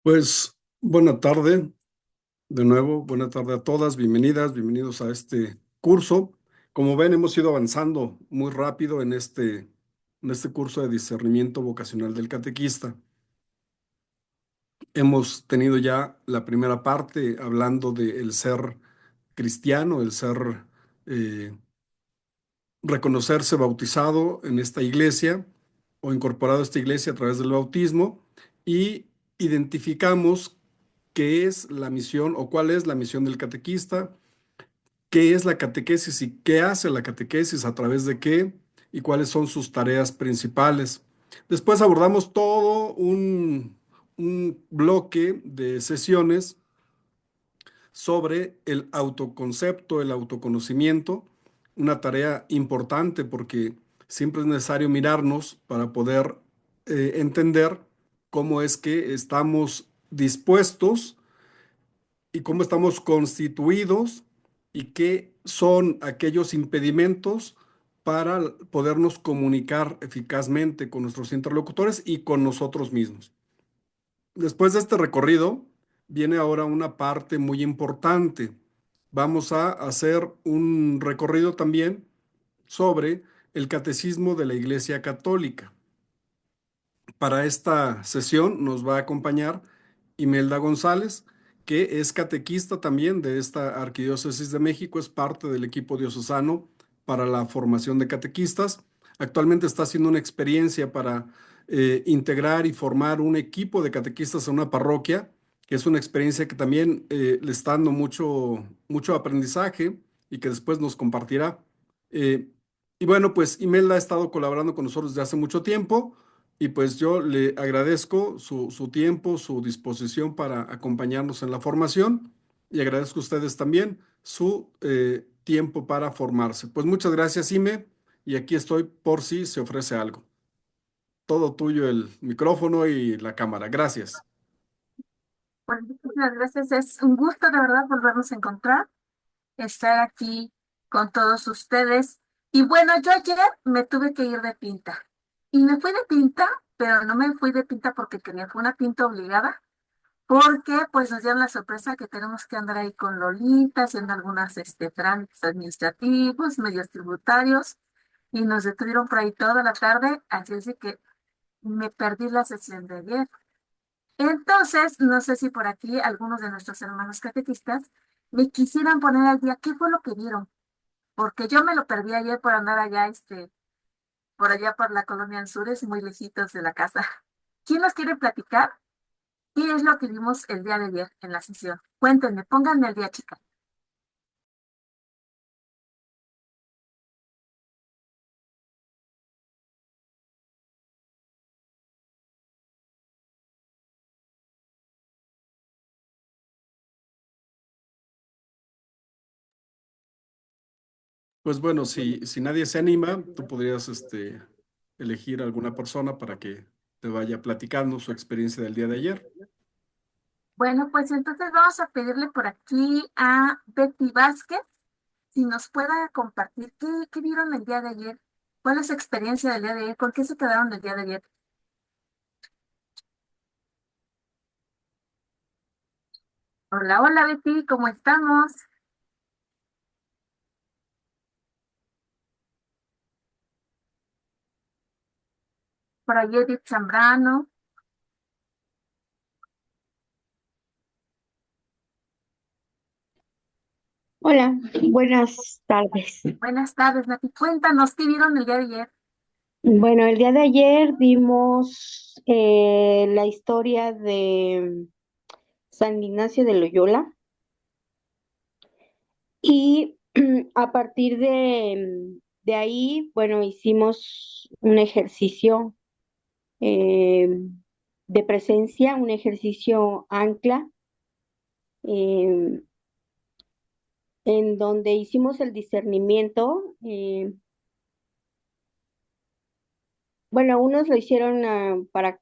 Pues buena tarde, de nuevo, buena tarde a todas, bienvenidas, bienvenidos a este curso. Como ven, hemos ido avanzando muy rápido en este curso de discernimiento vocacional del catequista. Hemos tenido ya la primera parte hablando del ser cristiano, el ser, eh, reconocerse bautizado en esta iglesia o incorporado a esta iglesia a través del bautismo y identificamos qué es la misión o cuál es la misión del catequista, qué es la catequesis y qué hace la catequesis, a través de qué y cuáles son sus tareas principales. Después abordamos todo un bloque de sesiones sobre el autoconcepto, el autoconocimiento, una tarea importante porque siempre es necesario mirarnos para poder entender cómo es que estamos dispuestos y cómo estamos constituidos y qué son aquellos impedimentos para podernos comunicar eficazmente con nuestros interlocutores y con nosotros mismos. Después de este recorrido, viene ahora una parte muy importante. Vamos a hacer un recorrido también sobre el catecismo de la Iglesia Católica. Para esta sesión nos va a acompañar Imelda González, que es catequista también de esta Arquidiócesis de México, es parte del equipo diocesano para la formación de catequistas. Actualmente está haciendo una experiencia para integrar y formar un equipo de catequistas en una parroquia, que es una experiencia que también le está dando mucho aprendizaje y que después nos compartirá. Eh, y bueno, pues Imelda ha estado colaborando con nosotros desde hace mucho tiempo. Y pues yo le agradezco su tiempo, su disposición para acompañarnos en la formación y agradezco a ustedes también su tiempo para formarse. Pues muchas gracias, Ime, y aquí estoy por si se ofrece algo. Todo tuyo el micrófono y la cámara. Gracias. Pues muchas gracias, es un gusto de verdad volvernos a encontrar, estar aquí con todos ustedes. Y bueno, yo ayer me tuve que ir de pinta. Y me fui de pinta, pero no me fui de pinta porque quería, fue una pinta obligada, porque pues nos dieron la sorpresa que tenemos que andar ahí con Lolita, haciendo algunas trámites administrativos, medios tributarios, y nos detuvieron por ahí toda la tarde, así es de que me perdí la sesión de ayer. Entonces, no sé si por aquí algunos de nuestros hermanos catequistas me quisieran poner al día qué fue lo que vieron, porque yo me lo perdí ayer por andar allá, por allá por la colonia Anzures, muy lejitos de la casa. ¿Quién nos quiere platicar qué es lo que vimos el día de ayer en la sesión? Cuéntenme, pónganme al día, chicas. Pues bueno, si nadie se anima, tú podrías elegir alguna persona para que te vaya platicando su experiencia del día de ayer. Bueno, pues entonces vamos a pedirle por aquí a Betty Vázquez si nos pueda compartir qué vieron el día de ayer. ¿Cuál es su experiencia del día de ayer? ¿Por qué se quedaron el día de ayer? Hola, hola Betty, ¿cómo estamos? Por ahí Edith Zambrano. Hola, buenas tardes. Buenas tardes, Nati. Cuéntanos, ¿qué vieron el día de ayer? Bueno, el día de ayer vimos la historia de San Ignacio de Loyola y a partir de ahí, bueno, hicimos un ejercicio eh, de presencia, un ejercicio ancla, eh, en donde hicimos el discernimiento. Bueno, unos lo hicieron para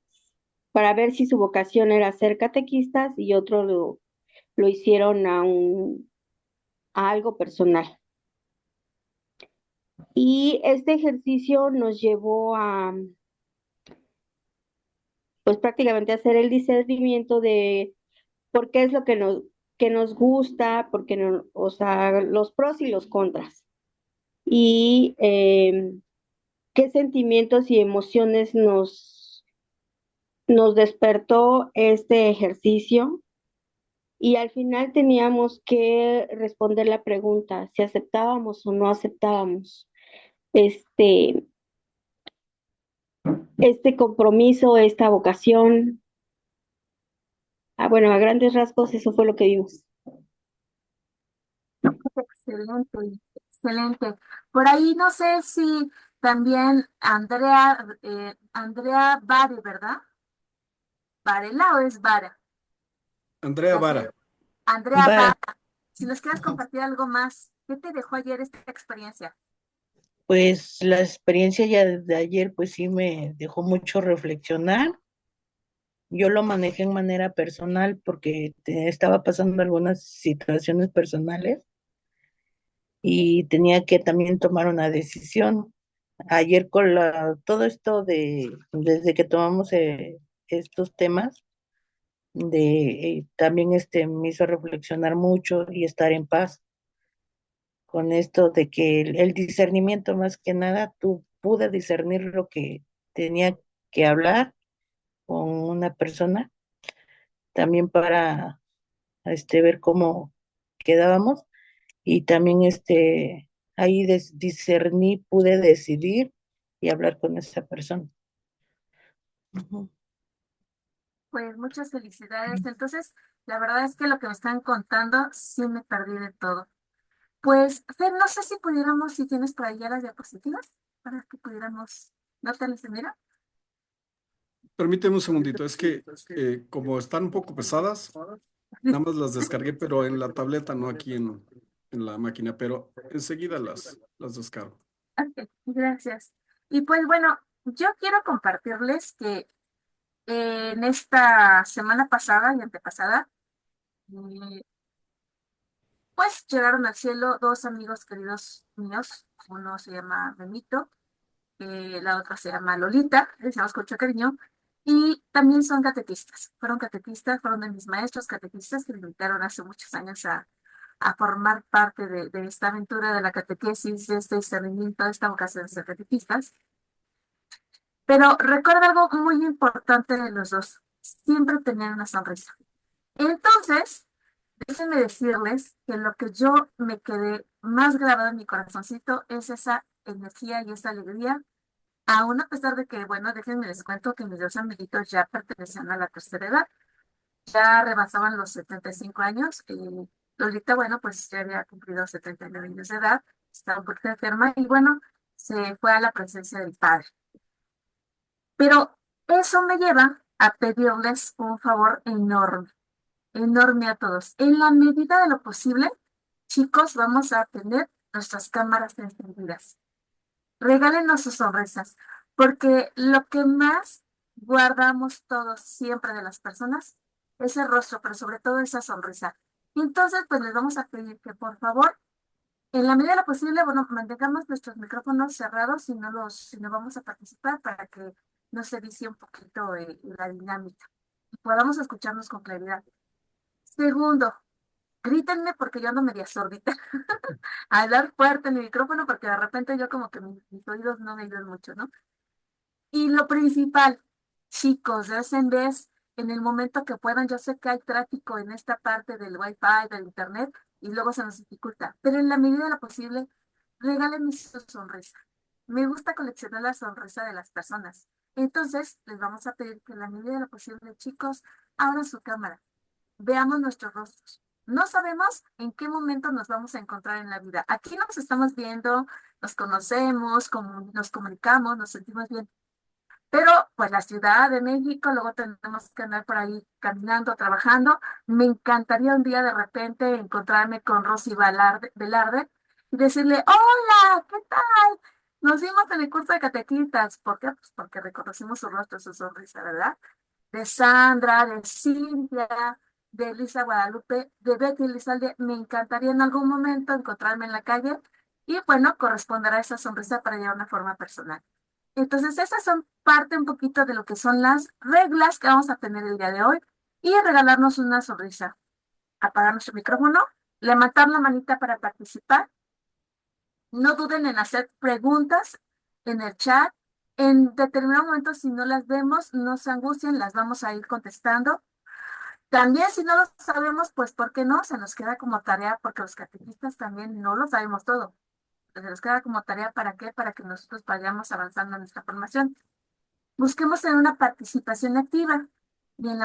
ver si su vocación era ser catequistas y otros lo hicieron a algo personal. Y este ejercicio nos llevó pues prácticamente hacer el discernimiento de por qué es lo que nos gusta, porque no, o sea, los pros y los contras. Y qué sentimientos y emociones nos despertó este ejercicio. Y al final teníamos que responder la pregunta si aceptábamos o no aceptábamos este, este compromiso, esta vocación. Ah, bueno, a grandes rasgos eso fue lo que vimos. Excelente, excelente. Por ahí no sé si también Andrea Vare, ¿verdad? ¿Varela o es Vara? Andrea Ya sé. Vara. Andrea Vale, Vara, si nos quieres compartir algo más, ¿qué te dejó ayer esta experiencia? pues la experiencia ya de ayer, pues sí me dejó mucho reflexionar. Yo lo manejé en manera personal porque estaba pasando algunas situaciones personales y tenía que también tomar una decisión. Ayer con todo esto desde que tomamos estos temas, también me hizo reflexionar mucho y estar en paz con esto de que el discernimiento más que nada, tú pude discernir lo que tenía que hablar con una persona, también para ver cómo quedábamos y también ahí discerní, pude decidir y hablar con esa persona. Ujú. Pues muchas felicidades. Entonces, la verdad es que lo que me están contando, sí me perdí de todo. Pues, Fer, no sé si pudiéramos, si tienes por ahí ya las diapositivas, para que pudiéramos, ¿no te las mira? Permíteme un segundito, es que como están un poco pesadas, nada más las descargué, pero en la tableta, no aquí en la máquina, pero enseguida las descargo. Ok, gracias. Y pues bueno, yo quiero compartirles que en esta semana pasada y antepasada, eh, pues llegaron al cielo dos amigos queridos míos. Uno se llama Benito, la otra se llama Lolita, le decimos con mucho cariño, y también son catequistas. Fueron catequistas, fueron de mis maestros catequistas que me invitaron hace muchos años a formar parte de esta aventura de la catequesis, de este discernimiento, de esta vocación de ser catequistas. Pero recuerdo algo muy importante de los dos. Siempre tenían una sonrisa. Entonces, déjenme decirles que lo que yo me quedé más grabado en mi corazoncito es esa energía y esa alegría, aún a pesar de que, bueno, déjenme les cuento que mis dos amiguitos ya pertenecían a la tercera edad, ya rebasaban los 75 años, y Lolita, bueno, pues ya había cumplido 79 años de edad, estaba un poquito enferma y bueno, se fue a la presencia del padre. Pero eso me lleva a pedirles un favor enorme, enorme a todos. En la medida de lo posible, chicos, vamos a tener nuestras cámaras encendidas. Regálenos sus sonrisas, porque lo que más guardamos todos siempre de las personas es el rostro, pero sobre todo esa sonrisa. Y entonces, pues les vamos a pedir que por favor, en la medida de lo posible, bueno, mantengamos nuestros micrófonos cerrados si no vamos a participar para que no se vicie un poquito la dinámica y podamos escucharnos con claridad. Segundo, grítenme porque yo ando media sordita. Hablar fuerte en el micrófono porque de repente yo como que mis oídos no me ayudan mucho, ¿no? Y lo principal, chicos, de vez en vez, en el momento que puedan, yo sé que hay tráfico en esta parte del Wi-Fi, del Internet, y luego se nos dificulta, pero en la medida de lo posible, regálenme su sonrisa. Me gusta coleccionar la sonrisa de las personas. Entonces, les vamos a pedir que en la medida de lo posible, chicos, abran su cámara, veamos nuestros rostros. No sabemos en qué momento nos vamos a encontrar en la vida. Aquí nos estamos viendo, nos conocemos, nos comunicamos, nos sentimos bien. Pero pues la Ciudad de México, luego tenemos que andar por ahí caminando, trabajando. Me encantaría un día de repente encontrarme con Rosy Velarde y decirle, hola, ¿qué tal? Nos vimos en el curso de catequistas. ¿Por qué? Pues porque reconocimos su rostro, su sonrisa, ¿verdad? De Sandra, de Cintia, de Elisa Guadalupe, de Betty Elizalde. Me encantaría en algún momento encontrarme en la calle y bueno, corresponder a esa sonrisa para llevar una forma personal. Entonces, esas son parte un poquito de lo que son las reglas que vamos a tener el día de hoy y regalarnos una sonrisa. Apagar nuestro micrófono, levantar la manita para participar. No duden en hacer preguntas en el chat. En determinado momento, si no las vemos, no se angustien, las vamos a ir contestando. También si no lo sabemos, pues ¿por qué no? Se nos queda como tarea, porque los catequistas también no lo sabemos todo. Se nos queda como tarea, ¿para qué? Para que nosotros vayamos avanzando en nuestra formación. Busquemos tener una participación activa y en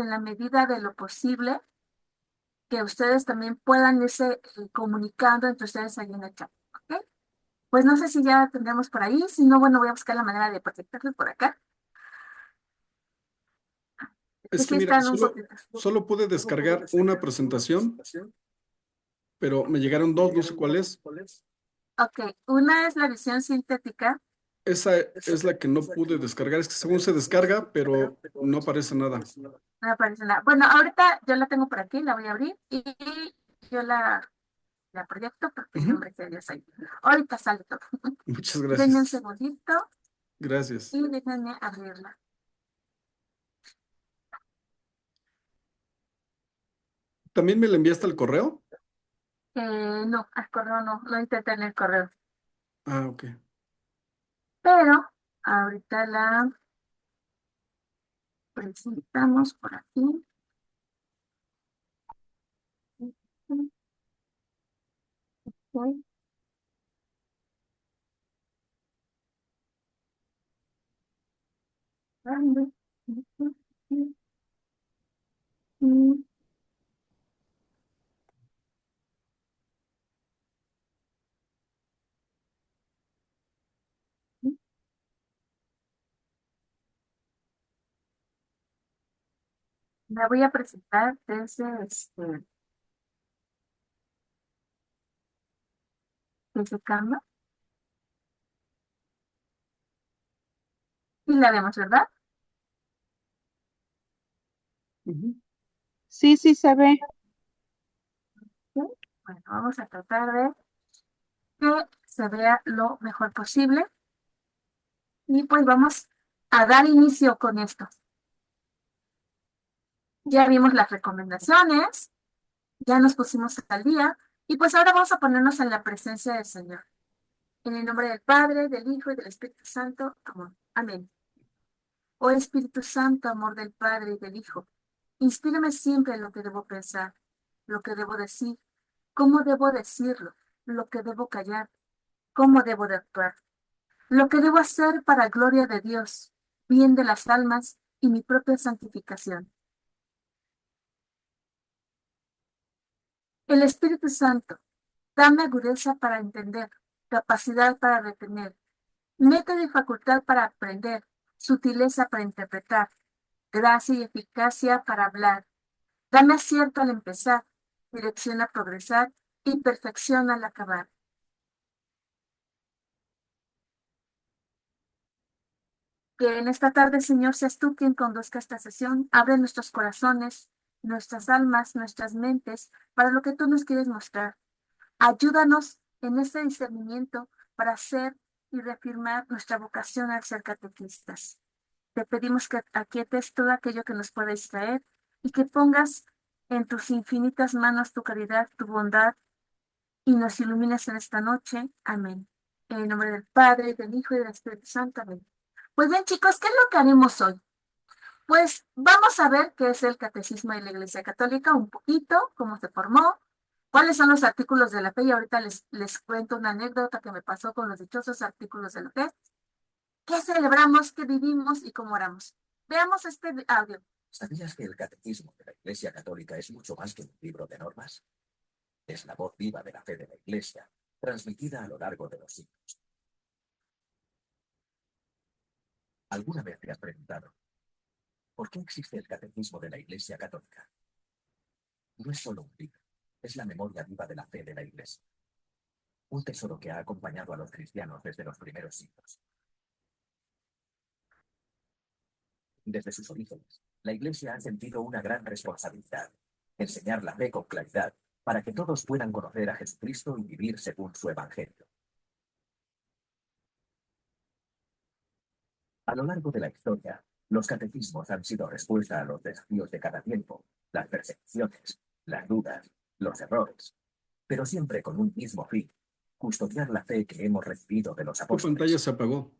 la medida de lo posible, que ustedes también puedan irse comunicando entre ustedes ahí en el chat. ¿Ok? Pues no sé si ya tendremos por ahí, si no, bueno, voy a buscar la manera de proyectarlos por acá. Que Es que sí mira, están un poquito. solo pude descargar una presentación, pero me llegaron dos, no sé cuál es. Ok, una es la visión sintética. Esa es la que no pude descargar. Es que según se descarga, pero no aparece nada. No me aparece nada. Bueno, ahorita yo la tengo por aquí, la voy a abrir y yo la proyecto porque el Ujú. nombre de Dios ahí. Ahorita sale todo. Muchas Denme un gracias. segundito Gracias. y déjenme abrirla. ¿También me la enviaste al correo? No, al correo no, lo intenté en el correo. Ah, ok. Pero ahorita la presentamos por aquí. Ok. La voy a presentar desde Canva y la vemos, ¿verdad? Ujú. Sí, sí se ve. Sí. Bueno, vamos a tratar de que se vea lo mejor posible y pues vamos a dar inicio con esto. Ya vimos las recomendaciones, ya nos pusimos al día y pues ahora vamos a ponernos en la presencia del Señor. En el nombre del Padre, del Hijo y del Espíritu Santo. Amén. Amén. Oh Espíritu Santo, amor del Padre y del Hijo, inspírame siempre en lo que debo pensar, lo que debo decir, cómo debo decirlo, lo que debo callar, cómo debo de actuar, lo que debo hacer para gloria de Dios, bien de las almas y mi propia santificación. El Espíritu Santo, dame agudeza para entender, capacidad para retener, método y facultad para aprender, sutileza para interpretar, gracia y eficacia para hablar. Dame acierto al empezar, dirección a progresar y perfección al acabar. Que en esta tarde, Señor, seas tú quien conduzca esta sesión. Abre nuestros corazones, nuestras almas, nuestras mentes para lo que tú nos quieres mostrar. Ayúdanos en este discernimiento para hacer y reafirmar nuestra vocación al ser catequistas. Te pedimos que aquietes todo aquello que nos pueda distraer y que pongas en tus infinitas manos tu caridad, tu bondad y nos ilumines en esta noche. Amén. En el nombre del Padre, del Hijo y del Espíritu Santo. Amén. Pues bien, chicos, ¿qué es lo que haremos hoy? Pues vamos a ver qué es el catecismo de la Iglesia Católica, un poquito, cómo se formó, cuáles son los artículos de la fe, y ahorita les cuento una anécdota que me pasó con los dichosos artículos de la fe. ¿Qué celebramos, qué vivimos y cómo oramos? Veamos este audio. ¿Sabías que el catecismo de la Iglesia Católica es mucho más que un libro de normas? Es la voz viva de la fe de la Iglesia, transmitida a lo largo de los siglos. ¿Alguna vez te has preguntado por qué existe el catecismo de la Iglesia Católica? No es solo un libro, es la memoria viva de la fe de la Iglesia. Un tesoro que ha acompañado a los cristianos desde los primeros siglos. Desde sus orígenes, la Iglesia ha sentido una gran responsabilidad: enseñar la fe con claridad, para que todos puedan conocer a Jesucristo y vivir según su Evangelio. A lo largo de la historia, los catecismos han sido respuesta a los desafíos de cada tiempo, las persecuciones, las dudas, los errores, pero siempre con un mismo fin: custodiar la fe que hemos recibido de los Tu pantalla apóstoles. se apagó.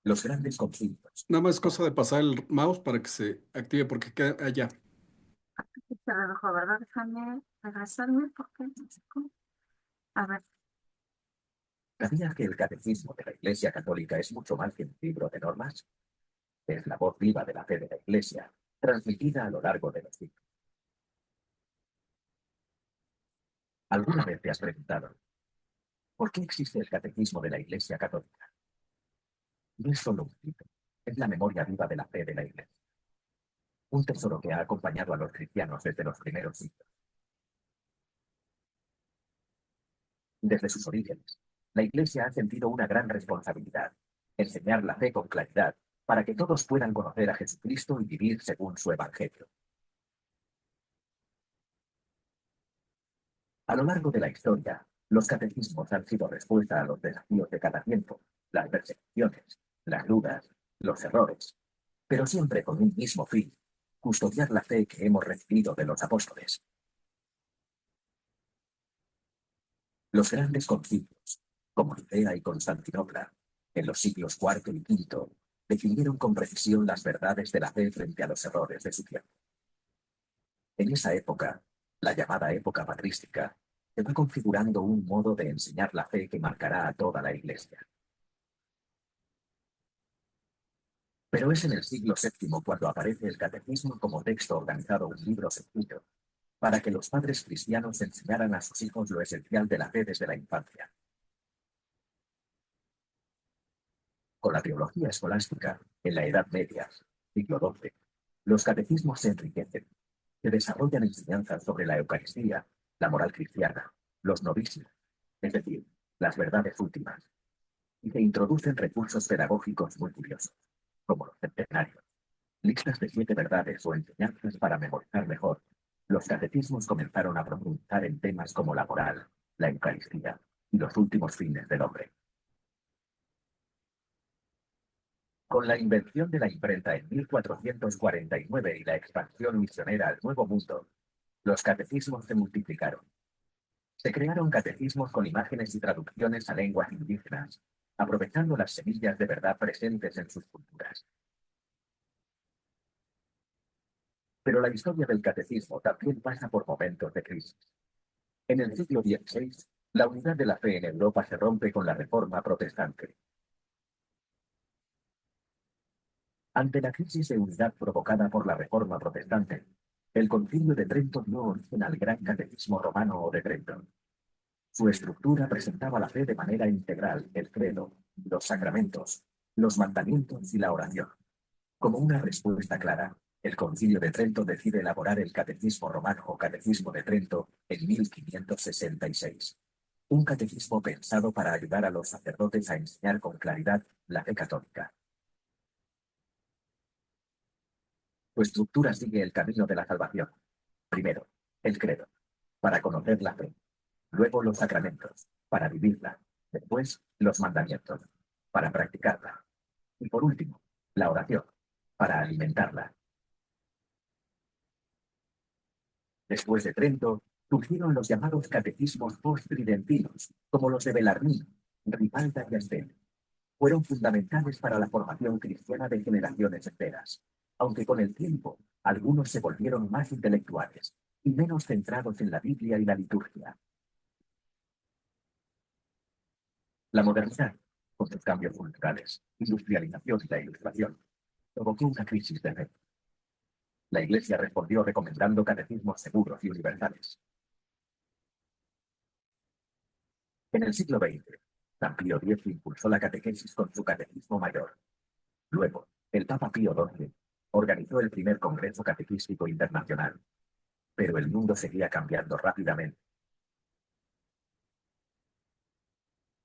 Los grandes concilios, Nada más es cosa de pasar el mouse para que se active porque queda allá. Se redujo, ¿verdad? Déjame regresarme porque... A ver, ¿sabías que el catecismo de la Iglesia Católica es mucho más que un libro de normas? Es la voz viva de la fe de la Iglesia, transmitida a lo largo de los siglos. ¿Alguna vez te has preguntado por qué existe el catecismo de la Iglesia Católica? No es solo un libro, es la memoria viva de la fe de la Iglesia. Un tesoro que ha acompañado a los cristianos desde los primeros siglos. Desde sus orígenes, la Iglesia ha sentido una gran responsabilidad: enseñar la fe con claridad, para que todos puedan conocer a Jesucristo y vivir según su Evangelio. A lo largo de la historia, los catecismos han sido respuesta a los desafíos de cada tiempo, las persecuciones, las dudas, los errores, pero siempre con un mismo fin: custodiar la fe que hemos recibido de los apóstoles. Los grandes concilios, como Nicea y Constantinopla, en los siglos IV y V, definieron con precisión las verdades de la fe frente a los errores de su tiempo. En esa época, la llamada época patrística, se va configurando un modo de enseñar la fe que marcará a toda la Iglesia. Pero es en el siglo VII cuando aparece el catecismo como texto organizado, un libro sencillo, para que los padres cristianos enseñaran a sus hijos lo esencial de la fe desde la infancia. Con la teología escolástica, en la Edad Media, siglo XII, los catecismos se enriquecen, se desarrollan enseñanzas sobre la Eucaristía, la moral cristiana, los novicios, es decir, las verdades últimas, y se introducen recursos pedagógicos muy curiosos, como los centenarios, listas de 7 verdades o enseñanzas para memorizar mejor. Los catecismos comenzaron a profundizar en temas como la moral, la Eucaristía y los últimos fines del hombre. Con la invención de la imprenta en 1449 y la expansión misionera al Nuevo Mundo, los catecismos se multiplicaron. Se crearon catecismos con imágenes y traducciones a lenguas indígenas, aprovechando las semillas de verdad presentes en sus culturas. Pero la historia del catecismo también pasa por momentos de crisis. En el siglo XVI, la unidad de la fe en Europa se rompe con la Reforma Protestante. Ante la crisis de unidad provocada por la Reforma Protestante, el Concilio de Trento dio origen al Gran Catecismo Romano o de Trento. Su estructura presentaba la fe de manera integral: el credo, los sacramentos, los mandamientos y la oración. Como una respuesta clara, el Concilio de Trento decide elaborar el Catecismo Romano o Catecismo de Trento en 1566. Un catecismo pensado para ayudar a los sacerdotes a enseñar con claridad la fe católica. Su estructura sigue el camino de la salvación. Primero, el credo, para conocer la fe. Luego los sacramentos, para vivirla. Después, los mandamientos, para practicarla. Y por último, la oración, para alimentarla. Después de Trento, surgieron los llamados catecismos post-tridentinos, como los de Bellarmino, Ripalda y Astel. Fueron fundamentales para la formación cristiana de generaciones enteras, aunque con el tiempo algunos se volvieron más intelectuales y menos centrados en la Biblia y la liturgia. La modernidad, con sus cambios culturales, industrialización y la ilustración, provocó una crisis de fe. La Iglesia respondió recomendando catecismos seguros y universales. En el siglo XX, San Pío X impulsó la catequesis con su Catecismo Mayor. Luego, el Papa Pío XII organizó el primer Congreso Catequístico Internacional. Pero el mundo seguía cambiando rápidamente.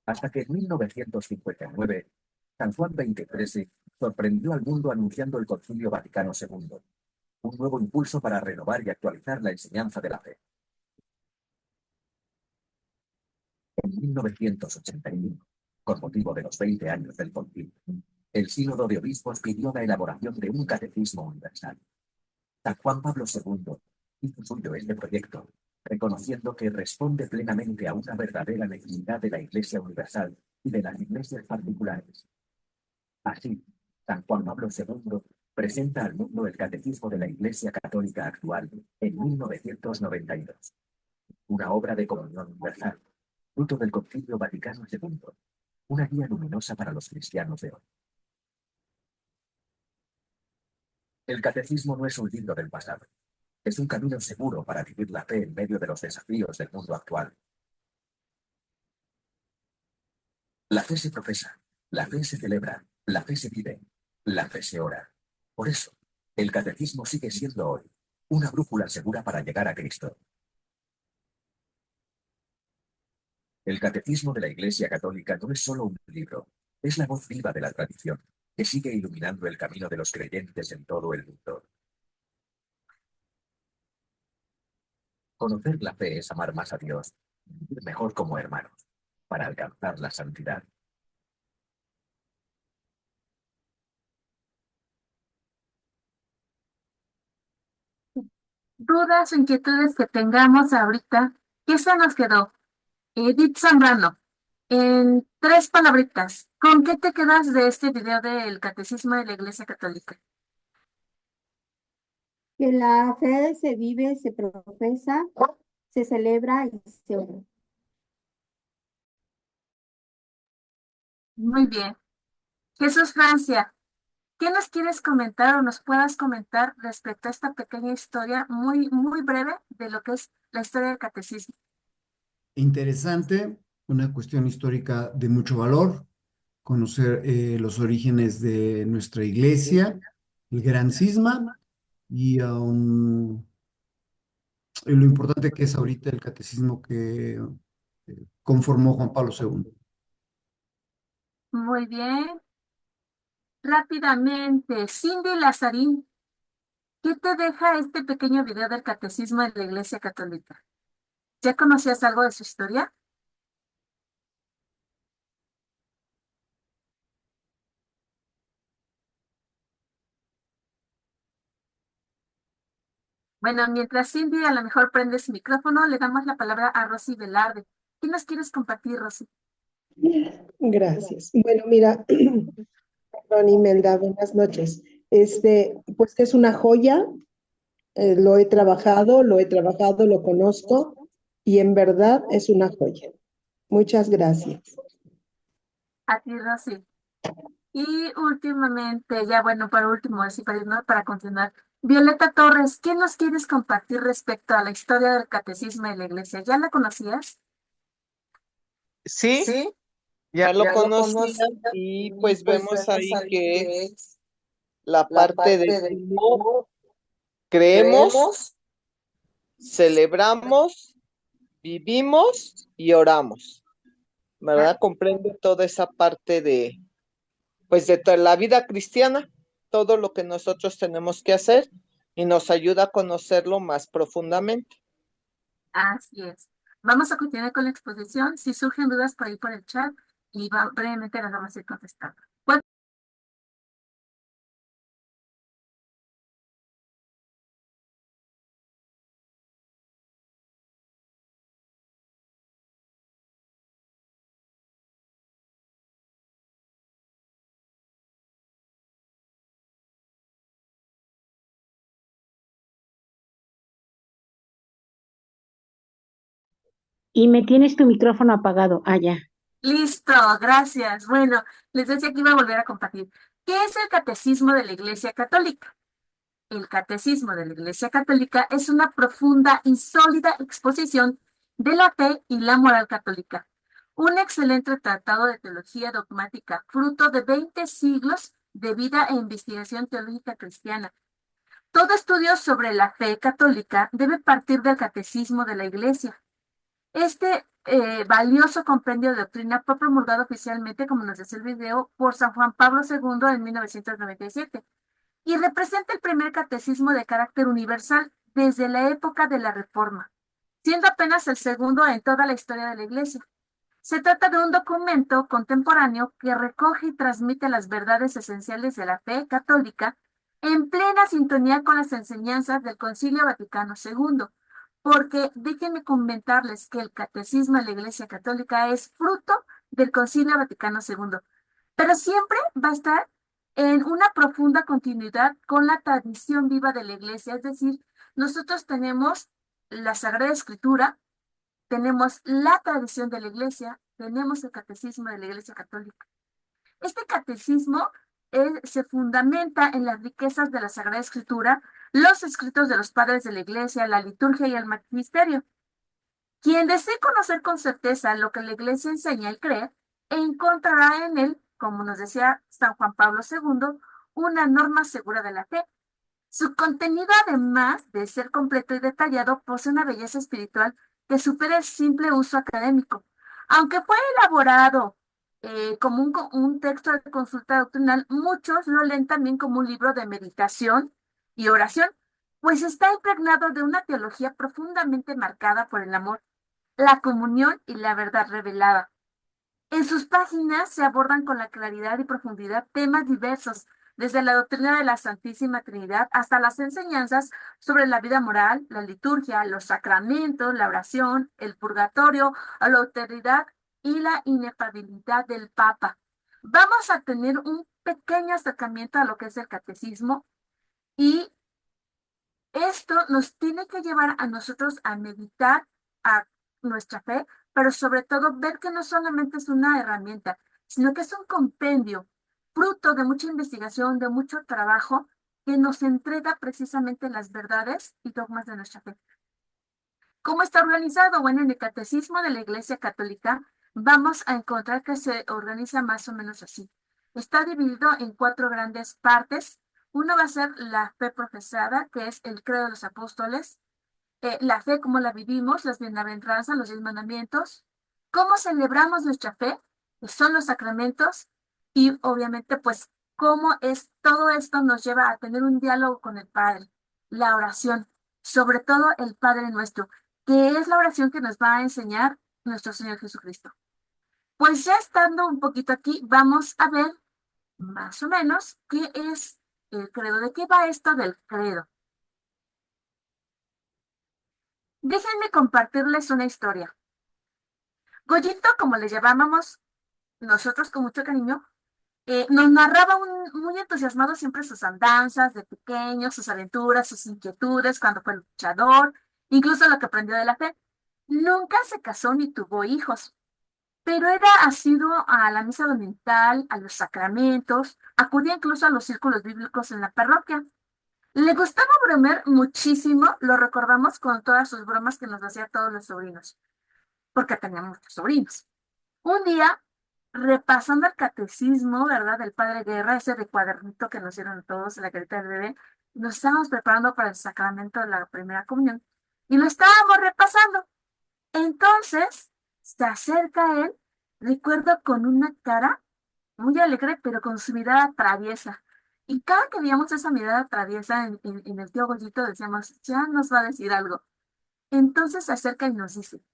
Hasta que en 1959, San Juan XXIII sorprendió al mundo anunciando el Concilio Vaticano II, un nuevo impulso para renovar y actualizar la enseñanza de la fe. En 1981, Con motivo de los 20 años del concilio, el Sínodo de Obispos pidió la elaboración de un catecismo universal. San Juan Pablo II hizo suyo este proyecto, reconociendo que responde plenamente a una verdadera necesidad de la Iglesia universal y de las iglesias particulares. Así, San Juan Pablo II presenta al mundo el Catecismo de la Iglesia Católica actual en 1992, una obra de comunión universal, fruto del Concilio Vaticano II, una guía luminosa para los cristianos de hoy. El Catecismo no es un libro del pasado, es un camino seguro para vivir la fe en medio de los desafíos del mundo actual. La fe se profesa, la fe se celebra, la fe se vive, la fe se ora. Por eso, el catecismo sigue siendo hoy una brújula segura para llegar a Cristo. El catecismo de la Iglesia Católica no es solo un libro, es la voz viva de la tradición, que sigue iluminando el camino de los creyentes en todo el mundo. Conocer la fe es amar más a Dios, vivir mejor como hermanos, para alcanzar la santidad. Dudas o inquietudes que tengamos ahorita, ¿qué se nos quedó? Edith Zambrano, en 3 palabritas, ¿con qué te quedas de este video del Catecismo de la Iglesia Católica? Que la fe se vive, se profesa, se celebra y se ora. Muy bien. Jesús Francia, ¿qué nos quieres comentar o nos puedas comentar respecto a esta pequeña historia muy, muy breve de lo que es la historia del catecismo? Interesante, una cuestión histórica de mucho valor, conocer los orígenes de nuestra iglesia, el gran cisma y lo importante que es ahorita el catecismo que conformó Juan Pablo II. Muy bien. Rápidamente, Cindy Lazarín, ¿qué te deja este pequeño video del catecismo de la Iglesia Católica? ¿Ya conocías algo de su historia? Bueno, mientras Cindy a lo mejor prende su micrófono, le damos la palabra a Rosy Velarde. ¿Qué nos quieres compartir, Rosy? Gracias. Bueno, mira, perdón, Imelda, buenas noches. Pues es una joya, lo he trabajado, lo conozco y en verdad es una joya. Muchas gracias. A ti, Rosy. Y últimamente, ya bueno, para último, así para irnos, para continuar, Violeta Torres, ¿qué nos quieres compartir respecto a la historia del catecismo de la Iglesia? ¿Ya la conocías? Sí, ya lo conocía y pues vemos ahí que la parte de cómo creemos, celebramos, vivimos y oramos, ¿verdad? Comprende toda esa parte de, pues de toda la vida cristiana, todo lo que nosotros tenemos que hacer y nos ayuda a conocerlo más profundamente. Así es. Vamos a continuar con la exposición. Si surgen dudas por ahí por el chat, y brevemente las vamos a ir contestando. Bueno, Y me tienes tu micrófono apagado. Ah, ya. listo, gracias. Bueno, les decía que iba a volver a compartir. ¿Qué es el Catecismo de la Iglesia Católica? El Catecismo de la Iglesia Católica es una profunda y sólida exposición de la fe y la moral católica. Un excelente tratado de teología dogmática, fruto de 20 siglos de vida e investigación teológica cristiana. Todo estudio sobre la fe católica debe partir del Catecismo de la Iglesia. Este valioso compendio de doctrina fue promulgado oficialmente, como nos dice el video, por San Juan Pablo II en 1997 y representa el primer catecismo de carácter universal desde la época de la Reforma, siendo apenas el segundo en toda la historia de la Iglesia. Se trata de un documento contemporáneo que recoge y transmite las verdades esenciales de la fe católica en plena sintonía con las enseñanzas del Concilio Vaticano II, porque déjenme comentarles que el catecismo de la Iglesia Católica es fruto del Concilio Vaticano II, pero siempre va a estar en una profunda continuidad con la tradición viva de la Iglesia, es decir, nosotros tenemos la Sagrada Escritura, tenemos la tradición de la Iglesia, tenemos el catecismo de la Iglesia Católica. Este catecismo se fundamenta en las riquezas de la Sagrada Escritura, los escritos de los padres de la Iglesia, la liturgia y el magisterio. Quien desee conocer con certeza lo que la Iglesia enseña y cree, encontrará en él, como nos decía San Juan Pablo II, una norma segura de la fe. Su contenido, además de ser completo y detallado, posee una belleza espiritual que supera el simple uso académico. Aunque fue elaborado como un texto de consulta doctrinal, muchos lo leen también como un libro de meditación y oración, pues está impregnado de una teología profundamente marcada por el amor, la comunión y la verdad revelada. En sus páginas se abordan con la claridad y profundidad temas diversos, desde la doctrina de la Santísima Trinidad hasta las enseñanzas sobre la vida moral, la liturgia, los sacramentos, la oración, el purgatorio, la autoridad y la inefabilidad del Papa. Vamos a tener un pequeño acercamiento a lo que es el catecismo y esto nos tiene que llevar a nosotros a meditar a nuestra fe, pero sobre todo ver que no solamente es una herramienta, sino que es un compendio, fruto de mucha investigación, de mucho trabajo, que nos entrega precisamente las verdades y dogmas de nuestra fe. ¿Cómo está organizado? Bueno, en el Catecismo de la Iglesia Católica vamos a encontrar que se organiza más o menos así. Está dividido en 4 grandes partes. Uno va a ser la fe profesada, que es el credo de los apóstoles, la fe como la vivimos, las bienaventuranzas, los 10 mandamientos, cómo celebramos nuestra fe, que son los sacramentos, y obviamente pues cómo es todo esto nos lleva a tener un diálogo con el Padre, la oración, sobre todo el Padre nuestro, que es la oración que nos va a enseñar nuestro Señor Jesucristo. Pues ya estando un poquito aquí, vamos a ver más o menos qué es el credo, de qué va esto del credo. Déjenme compartirles una historia. Goyito, como le llamábamos nosotros con mucho cariño, nos narraba muy entusiasmado siempre sus andanzas de pequeño, sus aventuras, sus inquietudes, cuando fue luchador, incluso lo que aprendió de la fe. Nunca se casó ni tuvo hijos, pero era asiduo a la misa dominical, a los sacramentos, acudía incluso a los círculos bíblicos en la parroquia. Le gustaba bromear muchísimo, lo recordamos con todas sus bromas que nos hacía a todos los sobrinos, porque tenía muchos sobrinos. Un día, repasando el catecismo, ¿verdad? Del Padre Guerra, ese de cuadernito que nos dieron todos en la carita del bebé, nos estábamos preparando para el sacramento de la primera comunión y lo estábamos repasando. Entonces, se acerca a él, recuerdo con una cara muy alegre, pero con su mirada traviesa. Y cada que veíamos esa mirada traviesa en el tío Goyito, decíamos, ya nos va a decir algo. Entonces se acerca y nos dice,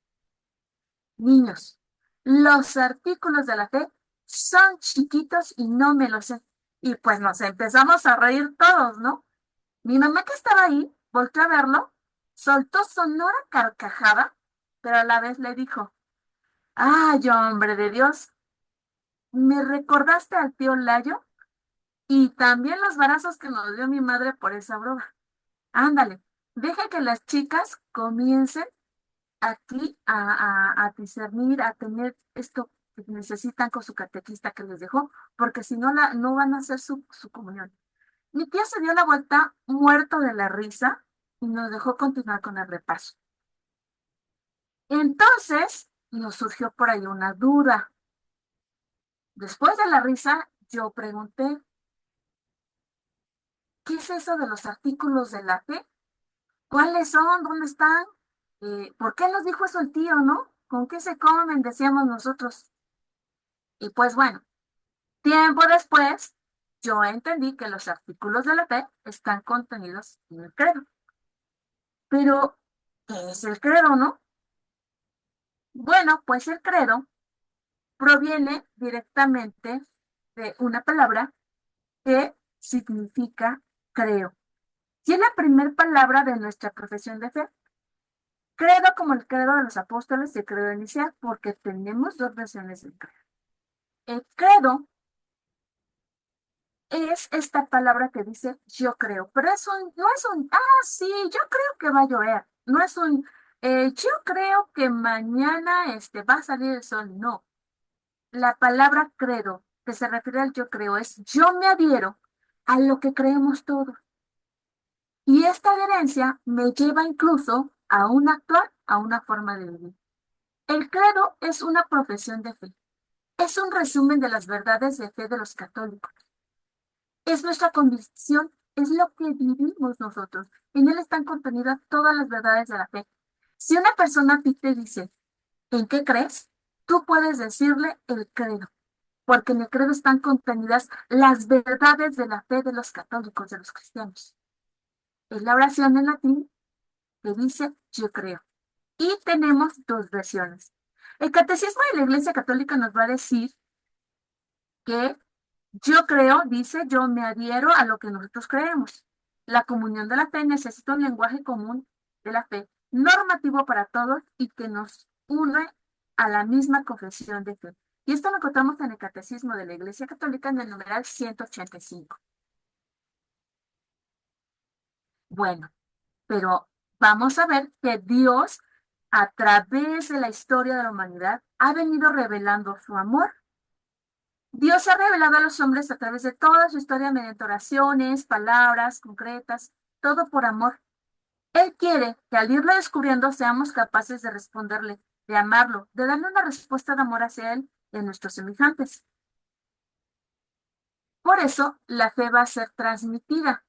niños, los artículos de la fe son chiquitos y no me los sé. Y pues nos empezamos a reír todos, ¿no? Mi mamá que estaba ahí, volteó a verlo, soltó sonora carcajada, pero a la vez le dijo, ay, hombre de Dios, me recordaste al tío Layo y también los varazos que nos dio mi madre por esa broma. Ándale, deja que las chicas comiencen aquí a discernir, a tener esto que necesitan con su catequista que les dejó, porque si no, no van a hacer su comunión. Mi tía se dio la vuelta muerto de la risa y nos dejó continuar con el repaso. Entonces nos surgió por ahí una duda. Después de la risa, yo pregunté, ¿qué es eso de los artículos de la fe? ¿Cuáles son? ¿Dónde están? ¿Por qué nos dijo eso el tío, no? ¿Con qué se comen? Decíamos nosotros. Y pues bueno, tiempo después, yo entendí que los artículos de la fe están contenidos en el credo. Pero, ¿qué es el credo, no? Bueno, pues el credo proviene directamente de una palabra que significa creo. Y es la primera palabra de nuestra profesión de fe. Credo como el credo de los apóstoles y el credo inicial, porque tenemos dos versiones del credo. El credo es esta palabra que dice yo creo, pero no es sí, yo creo que va a llover. No es yo creo que mañana va a salir el sol. No. La palabra credo, que se refiere al yo creo, es yo me adhiero a lo que creemos todos. Y esta adherencia me lleva incluso a un actuar, a una forma de vivir. El credo es una profesión de fe. Es un resumen de las verdades de fe de los católicos. Es nuestra convicción, es lo que vivimos nosotros. En él están contenidas todas las verdades de la fe. Si una persona a ti te dice, ¿en qué crees? Tú puedes decirle el credo, porque en el credo están contenidas las verdades de la fe de los católicos, de los cristianos. Es la oración en latín que dice yo creo. Y tenemos dos versiones. El Catecismo de la Iglesia Católica nos va a decir que yo creo, dice, yo me adhiero a lo que nosotros creemos. La comunión de la fe necesita un lenguaje común de la fe, normativo para todos y que nos une a la misma confesión de fe. Y esto lo encontramos en el Catecismo de la Iglesia Católica en el numeral 185. Bueno, pero vamos a ver que Dios, a través de la historia de la humanidad, ha venido revelando su amor. Dios ha revelado a los hombres a través de toda su historia mediante oraciones, palabras concretas, todo por amor. Él quiere que al irlo descubriendo seamos capaces de responderle, de amarlo, de darle una respuesta de amor hacia Él y a nuestros semejantes. Por eso, la fe va a ser transmitida.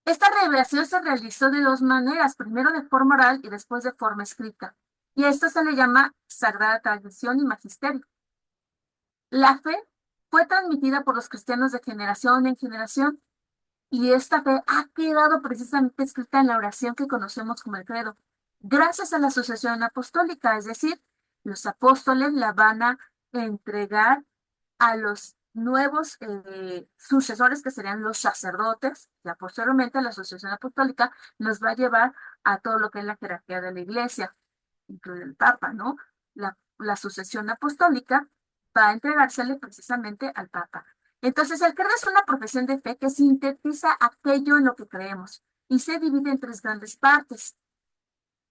Esta revelación se realizó de dos maneras, primero de forma oral y después de forma escrita. Y a esto se le llama sagrada tradición y magisterio. La fe fue transmitida por los cristianos de generación en generación y esta fe ha quedado precisamente escrita en la oración que conocemos como el credo, gracias a la sucesión apostólica, es decir, los apóstoles la van a entregar a los nuevos sucesores que serían los sacerdotes, y posteriormente la sucesión apostólica nos va a llevar a todo lo que es la jerarquía de la iglesia, incluye el Papa, ¿no? La sucesión apostólica va a entregársele precisamente al Papa. Entonces, el credo es una profesión de fe que sintetiza aquello en lo que creemos y se divide en tres grandes partes.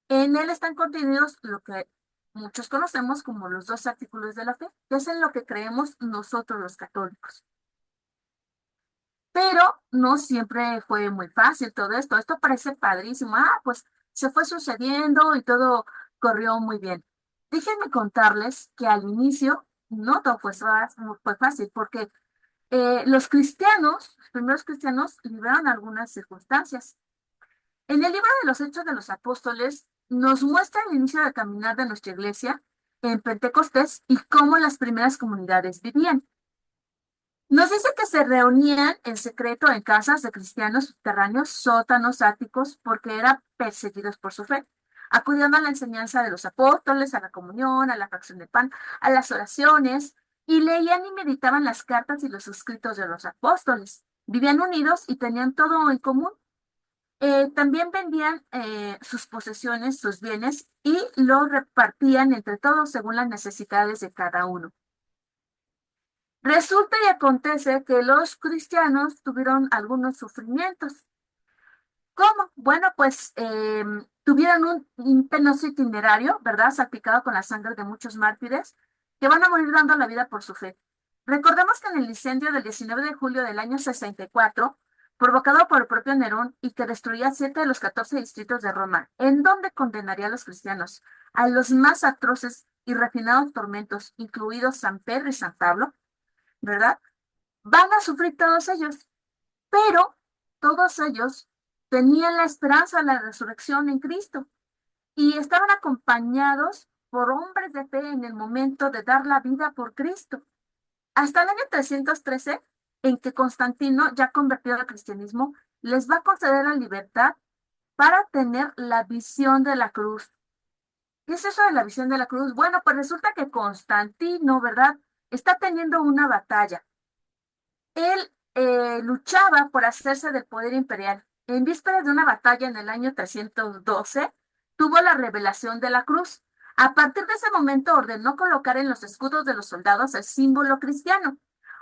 En él están contenidos lo que muchos conocemos como los dos artículos de la fe, que es en lo que creemos nosotros los católicos. Pero no siempre fue muy fácil todo esto. Esto parece padrísimo. Pues se fue sucediendo y todo corrió muy bien. Déjenme contarles que al inicio no todo fue fácil, porque los primeros cristianos, libraron algunas circunstancias. En el libro de los Hechos de los Apóstoles nos muestra el inicio del caminar de nuestra iglesia en Pentecostés y cómo las primeras comunidades vivían. Nos dice que se reunían en secreto en casas de cristianos subterráneos, sótanos, áticos, porque eran perseguidos por su fe, acudiendo a la enseñanza de los apóstoles, a la comunión, a la fracción de pan, a las oraciones, y leían y meditaban las cartas y los escritos de los apóstoles. Vivían unidos y tenían todo en común. También vendían sus posesiones, sus bienes, y lo repartían entre todos según las necesidades de cada uno. Resulta y acontece que los cristianos tuvieron algunos sufrimientos. ¿Cómo? Bueno, pues tuvieron un penoso itinerario, ¿verdad? Salpicado con la sangre de muchos mártires que van a morir dando la vida por su fe. Recordemos que en el incendio del 19 de julio del año 64, provocado por el propio Nerón y que destruía 7 de los 14 distritos de Roma, ¿en donde condenaría a los cristianos a los más atroces y refinados tormentos, incluidos San Pedro y San Pablo? ¿Verdad? Van a sufrir todos ellos, pero todos ellos tenían la esperanza de la resurrección en Cristo y estaban acompañados por hombres de fe en el momento de dar la vida por Cristo. Hasta el año 313, en que Constantino, ya convertido al cristianismo, les va a conceder la libertad para tener la visión de la cruz. ¿Qué es eso de la visión de la cruz? Bueno, pues resulta que Constantino, ¿verdad? Está teniendo una batalla. Él luchaba por hacerse del poder imperial. En vísperas de una batalla en el año 312, tuvo la revelación de la cruz. A partir de ese momento ordenó colocar en los escudos de los soldados el símbolo cristiano,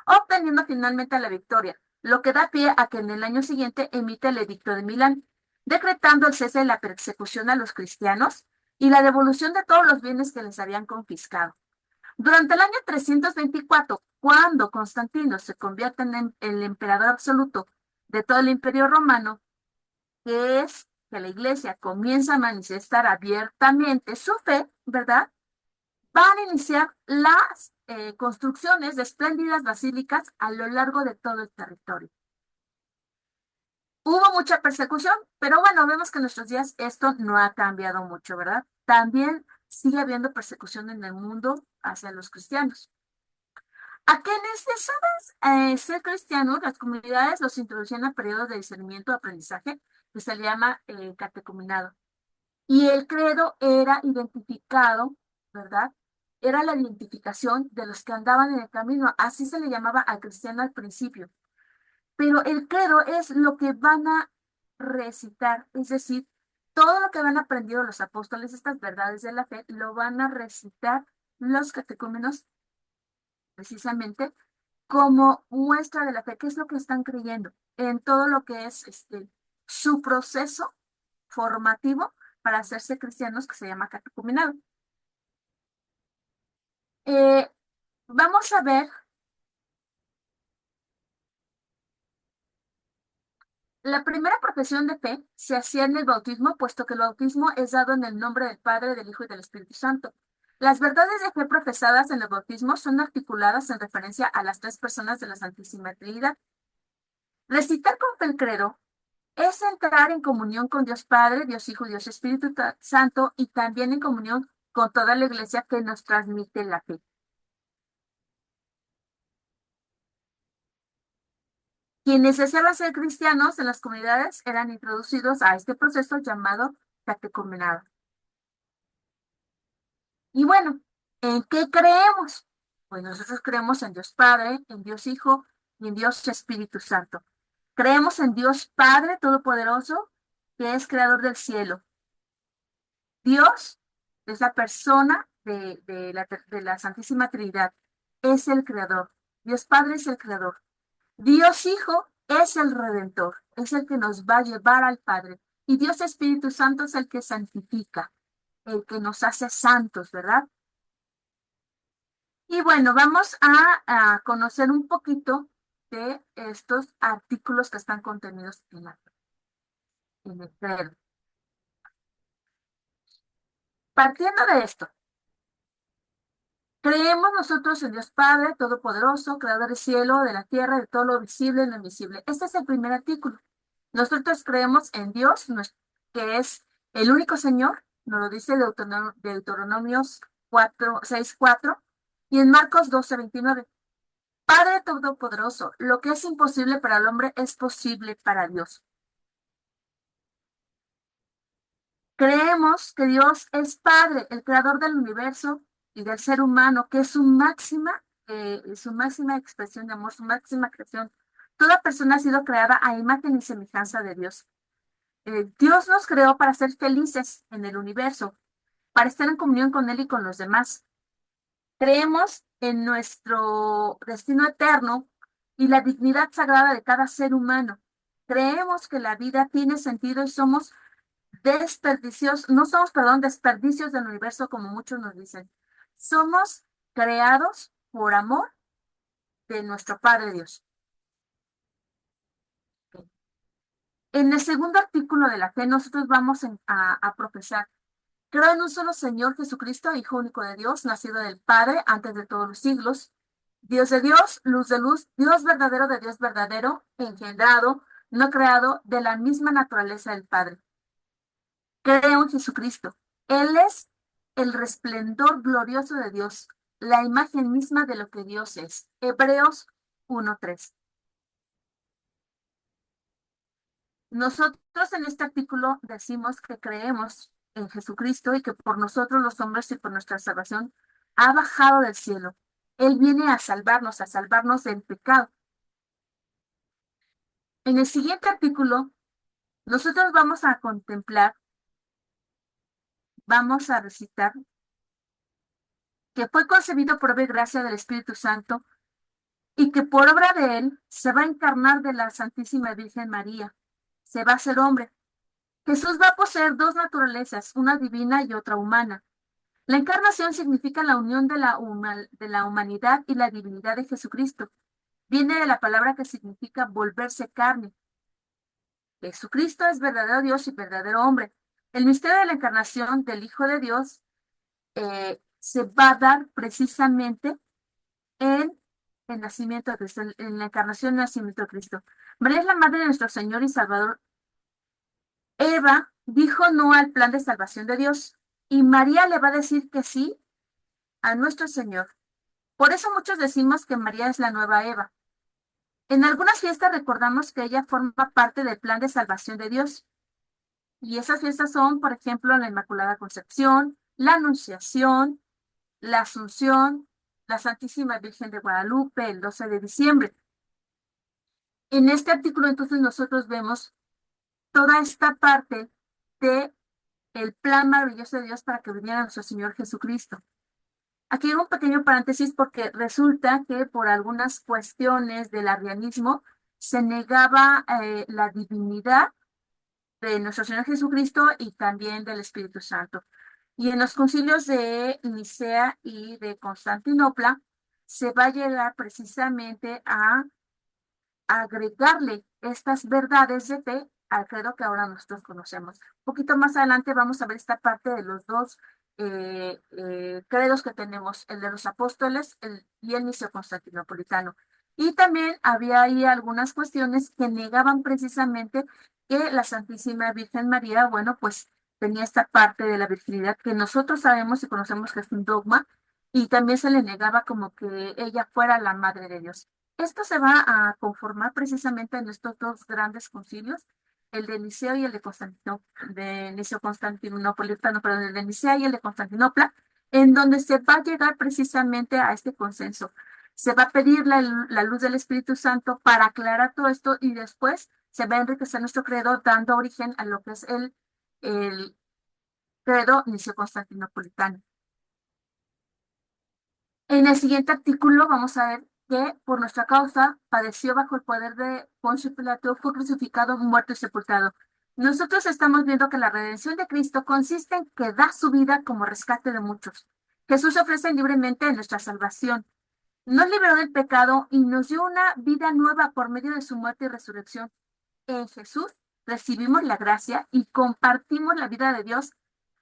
obteniendo finalmente la victoria, lo que da pie a que en el año siguiente emite el Edicto de Milán, decretando el cese de la persecución a los cristianos y la devolución de todos los bienes que les habían confiscado. Durante el año 324, cuando Constantino se convierte en el emperador absoluto de todo el Imperio Romano, que es que la iglesia comienza a manifestar abiertamente su fe, ¿verdad? Van a iniciar las construcciones de espléndidas basílicas a lo largo de todo el territorio. Hubo mucha persecución, pero bueno, vemos que en nuestros días esto no ha cambiado mucho, ¿verdad? También sigue habiendo persecución en el mundo hacia los cristianos. A quienes deseaban ser cristianos, las comunidades los introducían a periodos de discernimiento o aprendizaje que se le llama catecumenado. Y el credo era identificado, ¿verdad? Era la identificación de los que andaban en el camino. Así se le llamaba al cristiano al principio. Pero el credo es lo que van a recitar, es decir, todo lo que han aprendido los apóstoles, estas verdades de la fe, lo van a recitar los catecúmenos precisamente como muestra de la fe, qué es lo que están creyendo en todo lo que es su proceso formativo para hacerse cristianos, que se llama catecumenado. Vamos a ver la primera profesión de fe se hacía en el bautismo, puesto que el bautismo es dado en el nombre del Padre, del Hijo y del Espíritu Santo. Las verdades de fe profesadas en el bautismo son articuladas en referencia a las tres personas de la Santísima Trinidad. Recitar con fe el credo es entrar en comunión con Dios Padre, Dios Hijo y Dios Espíritu Santo, y también en comunión con toda la iglesia que nos transmite la fe. Quienes deseaban ser cristianos en las comunidades eran introducidos a este proceso llamado catecumenado. Y bueno, ¿en qué creemos? Pues nosotros creemos en Dios Padre, en Dios Hijo y en Dios Espíritu Santo. Creemos en Dios Padre Todopoderoso, que es creador del cielo. Dios es la persona de la Santísima Trinidad, es el creador. Dios Padre es el creador. Dios Hijo es el Redentor, es el que nos va a llevar al Padre. Y Dios Espíritu Santo es el que santifica, el que nos hace santos, ¿verdad? Y bueno, vamos a conocer un poquito de estos artículos que están contenidos en el credo. Partiendo de esto, creemos nosotros en Dios Padre Todopoderoso, Creador del cielo, de la tierra, de todo lo visible y lo invisible. Este es el primer artículo. Nosotros creemos en Dios, que es el único Señor, nos lo dice Deuteronomios 6:4 y en Marcos 12:29. Padre Todopoderoso, lo que es imposible para el hombre es posible para Dios. Creemos que Dios es Padre, el creador del universo y del ser humano, que es su máxima expresión de amor, su máxima creación. Toda persona ha sido creada a imagen y semejanza de Dios. Dios nos creó para ser felices en el universo, para estar en comunión con Él y con los demás. Creemos en nuestro destino eterno y la dignidad sagrada de cada ser humano. Creemos que la vida tiene sentido y somos desperdicios del universo como muchos nos dicen. Somos creados por amor de nuestro Padre Dios. En el segundo artículo de la fe, nosotros vamos a profesar: creo en un solo Señor Jesucristo, Hijo único de Dios, nacido del Padre antes de todos los siglos, Dios de Dios, luz de luz, Dios verdadero de Dios verdadero, engendrado, no creado, de la misma naturaleza del Padre. Creo en Jesucristo. Él es el resplendor glorioso de Dios, la imagen misma de lo que Dios es. Hebreos 1:3. Nosotros en este artículo decimos que creemos en Jesucristo y que por nosotros los hombres y por nuestra salvación ha bajado del cielo. Él viene a salvarnos del pecado. En el siguiente artículo, nosotros vamos a contemplar, vamos a recitar que fue concebido por obra y gracia del Espíritu Santo y que por obra de él se va a encarnar de la Santísima Virgen María, se va a hacer hombre. Jesús va a poseer dos naturalezas, una divina y otra humana. La encarnación significa la unión de la humanidad y la divinidad de Jesucristo. Viene de la palabra que significa volverse carne. Jesucristo es verdadero Dios y verdadero hombre. El misterio de la encarnación del Hijo de Dios se va a dar precisamente en el nacimiento de Cristo, en la encarnación y nacimiento de Cristo. María es la madre de nuestro Señor y Salvador. Eva dijo no al plan de salvación de Dios y María le va a decir que sí a nuestro Señor. Por eso muchos decimos que María es la nueva Eva. En algunas fiestas recordamos que ella forma parte del plan de salvación de Dios. Y esas fiestas son, por ejemplo, la Inmaculada Concepción, la Anunciación, la Asunción, la Santísima Virgen de Guadalupe, el 12 de diciembre. En este artículo, entonces, nosotros vemos toda esta parte de el plan maravilloso de Dios para que viniera nuestro Señor Jesucristo. Aquí hago un pequeño paréntesis porque resulta que por algunas cuestiones del arrianismo se negaba la divinidad de nuestro Señor Jesucristo y también del Espíritu Santo. Y en los concilios de Nicea y de Constantinopla se va a llegar precisamente a agregarle estas verdades de fe al credo que ahora nosotros conocemos. Un poquito más adelante vamos a ver esta parte de los dos credos que tenemos, el de los apóstoles y el niceo constantinopolitano. Y también había ahí algunas cuestiones que negaban precisamente que la Santísima Virgen María, bueno, pues tenía esta parte de la virginidad que nosotros sabemos y conocemos que es un dogma, y también se le negaba como que ella fuera la madre de Dios. Esto se va a conformar precisamente en estos dos grandes concilios, el de Niceo y el de Niceo Constantinopolitano, perdón, el de Nicea y el de Constantinopla, en donde se va a llegar precisamente a este consenso. Se va a pedir la luz del Espíritu Santo para aclarar todo esto y después se va a enriquecer nuestro credo dando origen a lo que es el credo Niceo Constantinopolitano. En el siguiente artículo vamos a ver que por nuestra causa padeció bajo el poder de Poncio Pilato, fue crucificado, muerto y sepultado. Nosotros estamos viendo que la redención de Cristo consiste en que da su vida como rescate de muchos. Jesús ofrece libremente nuestra salvación. Nos liberó del pecado y nos dio una vida nueva por medio de su muerte y resurrección. En Jesús recibimos la gracia y compartimos la vida de Dios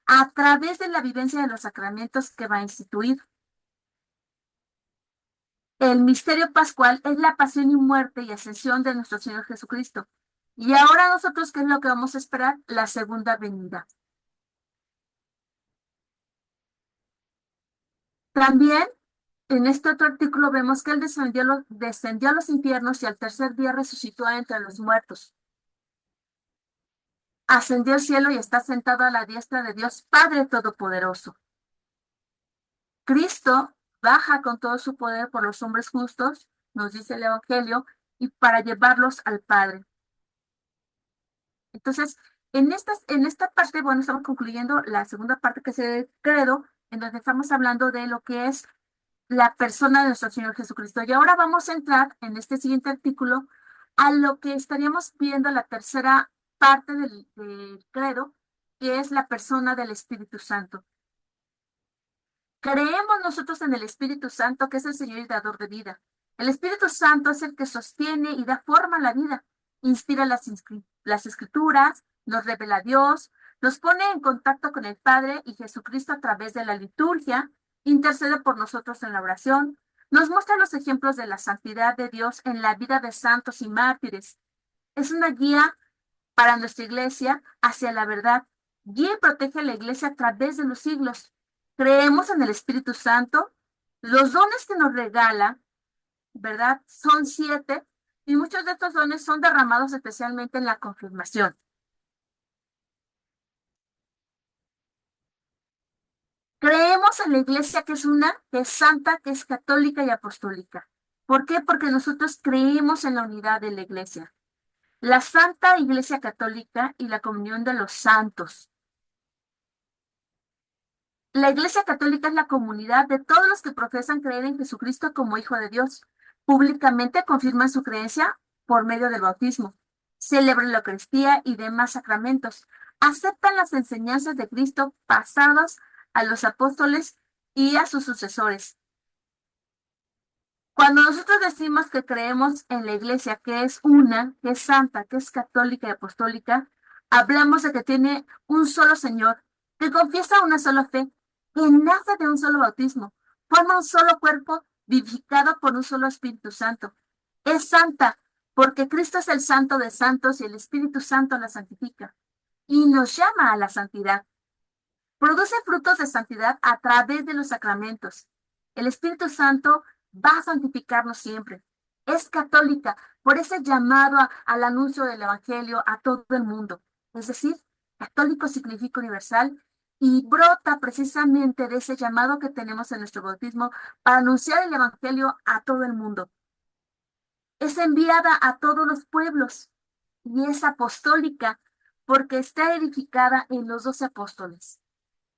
a través de la vivencia de los sacramentos que va a instituir. El misterio pascual es la pasión y muerte y ascensión de nuestro Señor Jesucristo. Y ahora nosotros, ¿qué es lo que vamos a esperar? La segunda venida. También en este otro artículo vemos que Él descendió a los infiernos y al tercer día resucitó entre los muertos. Ascendió al cielo y está sentado a la diestra de Dios Padre Todopoderoso. Cristo baja con todo su poder por los hombres justos, nos dice el Evangelio, y para llevarlos al Padre. Entonces, en esta parte, bueno, estamos concluyendo la segunda parte que es el credo, en donde estamos hablando de lo que es la persona de nuestro Señor Jesucristo. Y ahora vamos a entrar en este siguiente artículo a lo que estaríamos viendo la tercera parte del credo, que es la persona del Espíritu Santo. Creemos nosotros en el Espíritu Santo, que es el Señor y dador de vida. El Espíritu Santo es el que sostiene y da forma a la vida, inspira las Escrituras, nos revela a Dios, nos pone en contacto con el Padre y Jesucristo a través de la liturgia, intercede por nosotros en la oración, nos muestra los ejemplos de la santidad de Dios en la vida de santos y mártires. Es una guía para nuestra iglesia hacia la verdad. Guía y protege a la iglesia a través de los siglos. Creemos en el Espíritu Santo. Los dones que nos regala, ¿verdad? Son 7 y muchos de estos dones son derramados especialmente en la confirmación. Creemos en la iglesia que es una, que es santa, que es católica y apostólica. ¿Por qué? Porque nosotros creemos en la unidad de la iglesia. La Santa Iglesia Católica y la comunión de los santos. La Iglesia Católica es la comunidad de todos los que profesan creer en Jesucristo como Hijo de Dios. Públicamente confirman su creencia por medio del bautismo, celebran la Eucaristía y demás sacramentos. Aceptan las enseñanzas de Cristo pasadas a los apóstoles y a sus sucesores. Cuando nosotros decimos que creemos en la Iglesia, que es una, que es santa, que es católica y apostólica, hablamos de que tiene un solo Señor, que confiesa una sola fe, que nace de un solo bautismo, forma un solo cuerpo vivificado por un solo Espíritu Santo. Es santa porque Cristo es el Santo de santos y el Espíritu Santo la santifica y nos llama a la santidad. Produce frutos de santidad a través de los sacramentos. El Espíritu Santo va a santificarnos siempre. Es católica por ese llamado al anuncio del Evangelio a todo el mundo. Es decir, católico significa universal y brota precisamente de ese llamado que tenemos en nuestro bautismo para anunciar el Evangelio a todo el mundo. Es enviada a todos los pueblos y es apostólica porque está edificada en los 12 apóstoles.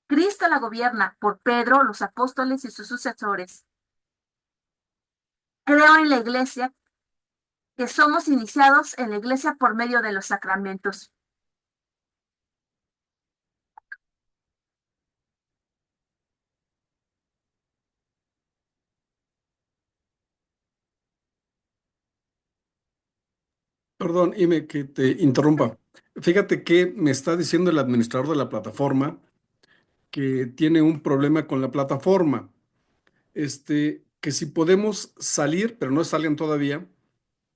Cristo la gobierna por Pedro, los apóstoles y sus sucesores. Creo en la iglesia, que somos iniciados en la iglesia por medio de los sacramentos. Perdón, Ime, que te interrumpa. Fíjate que me está diciendo el administrador de la plataforma que tiene un problema con la plataforma. Que si podemos salir, pero no salgan todavía,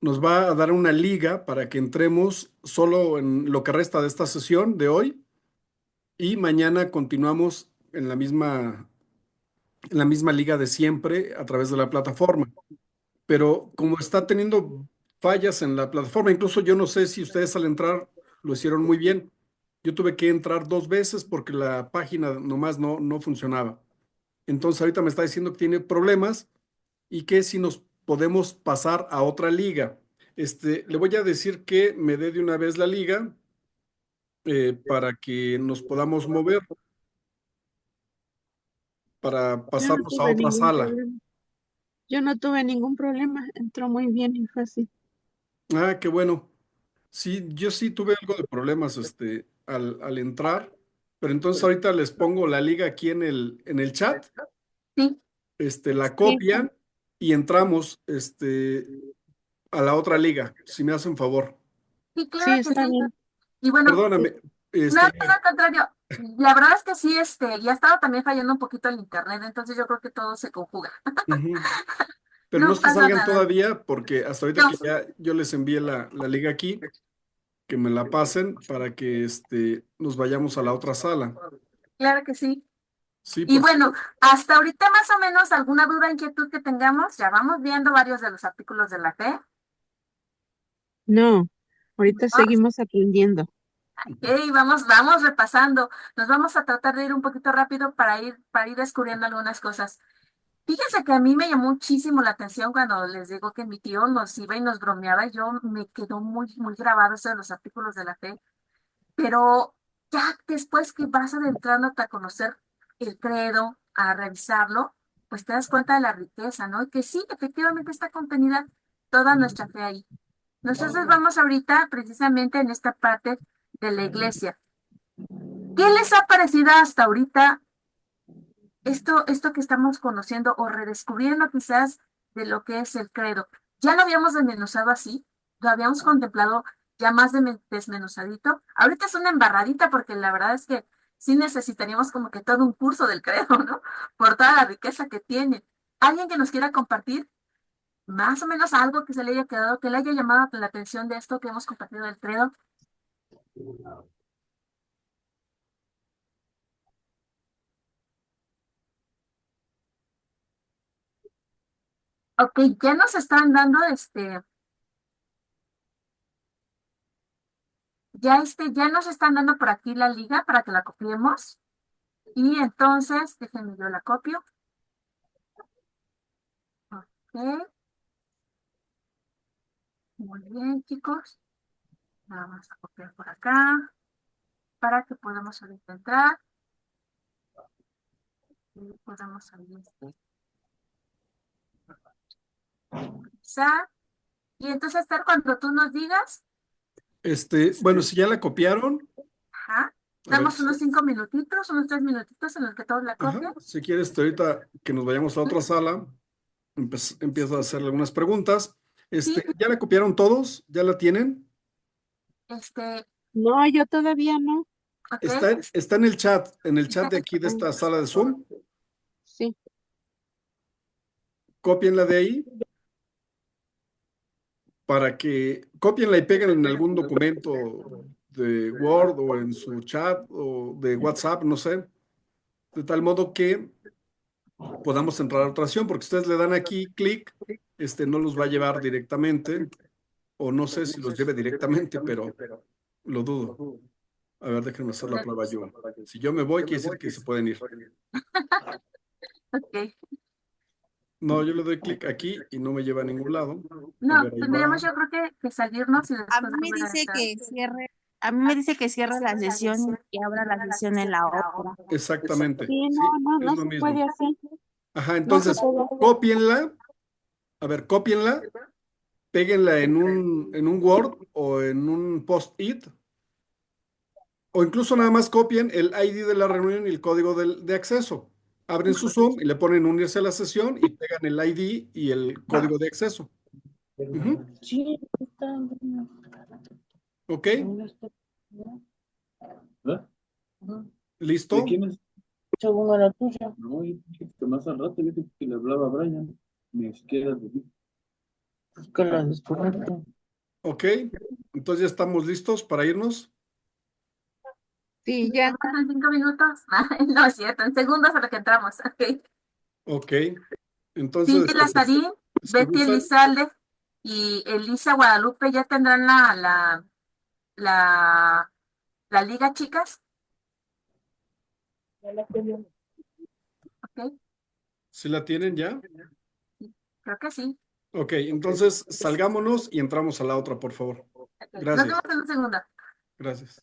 nos va a dar una liga para que entremos solo en lo que resta de esta sesión de hoy y mañana continuamos en la misma liga de siempre a través de la plataforma. Pero como está teniendo fallas en la plataforma, incluso yo no sé si ustedes al entrar lo hicieron muy bien. Yo tuve que entrar 2 veces porque la página nomás no funcionaba. Entonces ahorita me está diciendo que tiene problemas y que si nos podemos pasar a otra liga. Le voy a decir que me dé de una vez la liga para que nos podamos mover para Yo no pasarnos a tuve otra ningún sala. problema. Yo no tuve ningún problema. Entró muy bien y fácil. Ah, qué bueno. Sí, yo sí tuve algo de problemas al entrar, pero entonces ahorita les pongo la liga aquí en el chat, Sí, la Sí, copian y entramos a la otra liga, si me hacen favor. sí, sí, claro que está sí. bien. Y bueno, Perdóname, no, no, al contrario. La verdad es que sí, ya ha estado también fallando un poquito el internet, entonces yo creo que todo se conjuga. ujú. Pero no No se pasa salgan nada. todavía porque hasta ahorita No, que ya yo les envié la liga aquí, que me la pasen para que nos vayamos a la otra sala. claro que sí. Sí, Y por bueno, hasta ahorita más o menos alguna duda, inquietud que tengamos, ya vamos viendo varios de los artículos de la fe. No, ahorita Ah, seguimos aprendiendo. ok, vamos repasando. Nos vamos a tratar de ir un poquito rápido para ir descubriendo algunas cosas. Fíjense que a mí me llamó muchísimo la atención cuando les digo que mi tío nos iba y nos bromeaba, y yo me quedó muy, muy grabado eso de los artículos de la fe. Pero ya después que vas adentrándote a conocer el credo, a revisarlo, pues te das cuenta de la riqueza, ¿no? Y que sí, efectivamente está contenida toda nuestra fe ahí. Nosotros vamos ahorita precisamente en esta parte de la iglesia. ¿Qué les ha parecido hasta ahorita esto que estamos conociendo o redescubriendo quizás de lo que es el credo? Ya lo habíamos desmenuzado así, lo habíamos contemplado ya más desmenuzadito. Ahorita es una embarradita porque la verdad es que sí necesitaríamos como que todo un curso del credo, ¿no? Por toda la riqueza que tiene. ¿Alguien que nos quiera compartir más o menos algo que se le haya quedado, que le haya llamado la atención de esto que hemos compartido del credo? Ok, ya nos están dando ya nos están dando por aquí la liga para que la copiemos. Y entonces, déjenme yo la copio. Ok, muy bien, chicos. Vamos a copiar por acá para que podamos ahorita entrar y podamos ahí revisar. Y entonces, Esther, cuando tú nos digas, Bueno, si ya la copiaron, ajá, a ver, damos unos 5 minutitos, unos 3 minutitos en los que todos la ajá, copien. si quieres, ahorita que nos vayamos a otra sala, empiezo a hacerle algunas preguntas. Sí, ¿Ya la copiaron todos? ¿Ya la tienen? este, No, yo todavía no. ok, Está en el chat de aquí de esta sala de Zoom. Sí. Cópienla de ahí para que cópienla y péguenla en algún documento de Word o en su chat o de WhatsApp, no sé, de tal modo que podamos entrar a otra sesión, porque ustedes le dan aquí clic, no los va a llevar directamente, o no sé si los lleve directamente, pero lo dudo. A ver, déjenme hacer la prueba yo. Si yo me voy, quiere decir que se pueden ir. ok. No, yo le doy clic aquí y no me lleva a ningún lado. A No, ver, ahí tendríamos va. yo creo que salirnos y A después mí me volver a dice entrar. que cierre, a mí me dice que cierre la sesión y abra la sesión en la otra. Exactamente. Sí, Sí, no es lo se mismo. puede así. Ajá, No se entonces, puede así. cópienla. A ver, cópienla, péguenla en un Word o en un Post-it, o incluso nada más copien el ID de la reunión y el código de acceso. Abren su Zoom y le ponen unirse a la sesión y pegan el ID y el código de acceso. Ujú. Sí, está. ¿Ok? ¿Eh? ¿De ¿Listo? quién es? Según la tuya. No, yo dije que más al rato, yo dije que le hablaba a Brian. Ni siquiera de mí. Es que la desconecto. ¿Ok? Entonces ya estamos listos para irnos. Sí, ya. ¿En 5 minutos? No es cierto, en segundos a lo que entramos. Ok. Ok. Entonces, Cindy Lazarín, si Betty gustan, Elizalde y Elisa Guadalupe ya tendrán la, la liga, chicas. Ok, si la tienen ya. creo que sí. Ok, entonces salgámonos y entramos a la otra, por favor. Ok, nos Gracias. vemos en un segundo. Gracias.